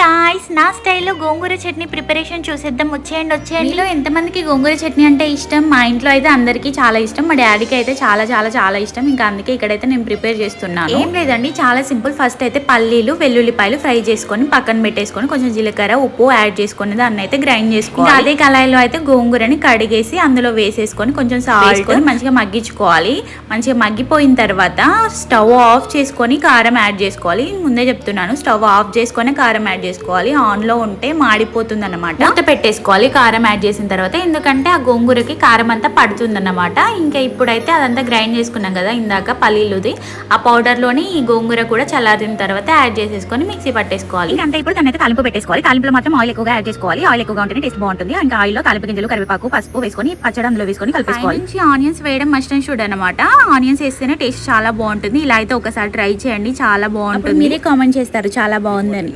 Guys, నా స్టైల్లో గోంగూర chutney preparation చూసేద్దాం. వచ్చేయండి. మీలో ఎంతమందికి గోంగూర చట్నీ అంటే ఇష్టం? మా ఇంట్లో అయితే అందరికీ చాలా ఇష్టం. మా డాడీకి అయితే చాలా చాలా చాలా ఇష్టం. ఇంకా అందుకే ఇక్కడైతే నేను ప్రిపేర్ చేస్తున్నాను. ఏం లేదండి, చాలా సింపుల్. ఫస్ట్ అయితే పల్లీలు వెల్లుల్లిపాయలు ఫ్రై చేసుకొని పక్కన పెట్టేసుకొని కొంచెం జీలకర్ర ఉప్పు యాడ్ చేసుకొని దాన్ని అయితే గ్రైండ్ చేసుకోవాలి. అదే కళాయిలో అయితే గోంగూరని కడిగేసి అందులో వేసేసుకొని కొంచెం సాల్ట్ వేసుకొని మంచిగా మగ్గించుకోవాలి. మంచిగా మగ్గిపోయిన తర్వాత స్టవ్ ఆఫ్ చేసుకొని కారం యాడ్ చేసుకోవాలి. ముందే చెప్తున్నాను, స్టవ్ ఆఫ్ చేసుకొని కారం యాడ్ చేసుకోవాలి. ఆన్ లో ఉంటే మాడిపోతుంది అన్నమాట. మూత పెట్టేసుకోవాలి కారం యాడ్ చేసిన తర్వాత, ఎందుకంటే ఆ గోంగూరకి కారం అంతా పడుతుంది అన్నమాట. ఇంకా ఇప్పుడైతే అదంతా గ్రైండ్ చేసుకున్నాం కదా ఇందాక పల్లీలుది, ఆ పౌడర్ లోని ఈ గోంగూర కూడా చల్లారిన తర్వాత యాడ్ చేసేసుకొని మిక్సీ పట్టేసుకోవాలి. అంటే ఇప్పుడు దాన్ని అయితే తాలింపు పెట్టేసుకోవాలి. తాలింపులో మాత్రం ఆయిల్ ఎక్కువగా యాడ్ చేసుకోవాలి. ఆయిల్ ఎక్కువగా ఉంటేనే టేస్ట్ బాగుంటుంది. ఇంకా ఆయిల్ లో తాలింపు గింజలు కరివేపాకు పసుపు వేసుకొని పచ్చడి అందులో వేసుకొని కలిపేసుకోవాలి. నుంచి ఆనియన్స్ వేయడం మస్ట్ అండ్ షుడ్ అనమాట. ఆనియన్స్ వేస్తేనే టేస్ట్ చాలా బాగుంటుంది. ఇలా అయితే ఒకసారి ట్రై చేయండి, చాలా బాగుంటుంది. మీరే కామెంట్ చేస్తారు చాలా బాగుందని.